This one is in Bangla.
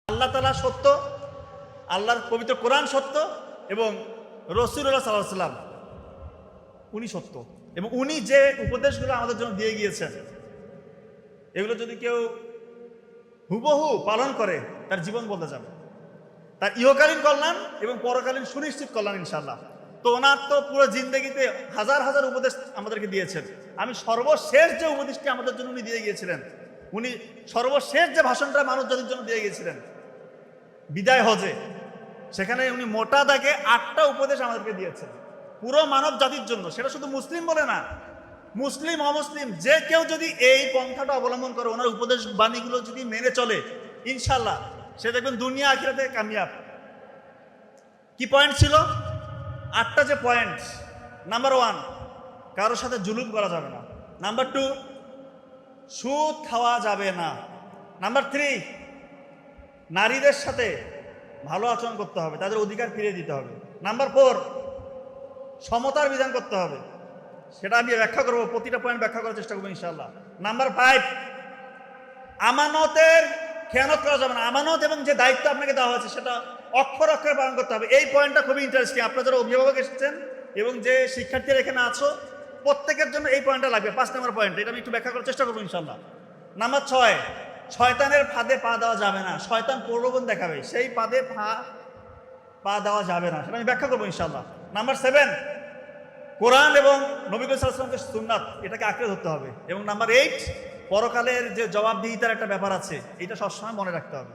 আল্লাহ তাআলা সত্য, আল্লাহর পবিত্র কোরআন সত্য এবং রাসূলুল্লাহ সাল্লাল্লাহু আলাইহি ওয়াসাল্লাম উনি সত্য, এবং উনি যে উপদেশগুলো আমাদের জন্য দিয়ে গিয়েছেন এগুলো যদি কেউ হুবহু পালন করে তার জীবন বদলে যাবে, তার ইহকালীন কল্যাণ এবং পরকালীন সুনিশ্চিত কল্যাণ ইনশাআল্লাহ। তো ওনার তো পুরো জিন্দগিতে হাজার হাজার উপদেশ আমাদেরকে দিয়েছেন। আমি সর্বশেষ যে উপদেশটি আমাদের জন্য উনি দিয়ে গিয়েছিলেন, উনি সর্বশেষ যে ভাষণটা মানুষ জাতির জন্য দিয়ে গিয়েছিলেন বিদায় হজে, সেখানে উনি মোটা দাগে 8টা উপদেশ আমাদেরকে দিয়েছেন পুরো মানব জাতির জন্য। সেটা শুধু মুসলিম বলে না, মুসলিম অমুসলিম যে কেউ যদি এই পন্থাটা অবলম্বন করে, ওনার উপদেশ বাণীগুলো যদি মেনে চলে, ইনশাল্লাহ সে দেখবেন দুনিয়া আখিরাতে কামিয়াব। কি পয়েন্ট ছিল? 8টা যে পয়েন্ট। নাম্বার 1, কারোর সাথে জুলুম করা যাবে না। নাম্বার 2, সুদ খাওয়া যাবে না। নাম্বার 3, নারীদের সাথে ভালো আচরণ করতে হবে, তাদের অধিকার ফিরিয়ে দিতে হবে। নাম্বার 4, সমতার বিধান করতে হবে। সেটা আমি ব্যাখ্যা করবো, প্রতিটা পয়েন্ট ব্যাখ্যা করার চেষ্টা করবো ইনশাআল্লাহ। নাম্বার 5, আমানতের খেয়ানত করা যাবে না। আমানত এবং যে দায়িত্ব আপনাকে দেওয়া হয়েছে সেটা অক্ষর অক্ষরে পালন করতে হবে। এই পয়েন্টটা খুবই ইন্টারেস্টিং। আপনারা যারা অভিভাবক এসেছেন এবং যে শিক্ষার্থীরা এখানে আছো, প্রত্যেকের জন্য এই পয়েন্টটা লাগবে। 5 নম্বর পয়েন্ট, এটা আমি একটু ব্যাখ্যা করার চেষ্টা করবো ইনশাআল্লাহ। নাম্বার 6, শয়তানের ফাঁদে পা দেওয়া যাবে না। শয়তান প্রলোভন দেখাবে, সেই ফাঁদে পা দেওয়া যাবে না, সেটা আমি ব্যাখ্যা করবো ইনশাআল্লাহ। নাম্বার 7, কোরআন এবং নবী সাল্লাল্লাহু আলাইহি ওয়াসাল্লামের সুন্নাত, এটাকে আঁকড়ে ধরতে হবে। এবং নাম্বার 8, পরকালের যে জবাবদিহিতার একটা ব্যাপার আছে, এটা সবসময় মনে রাখতে হবে।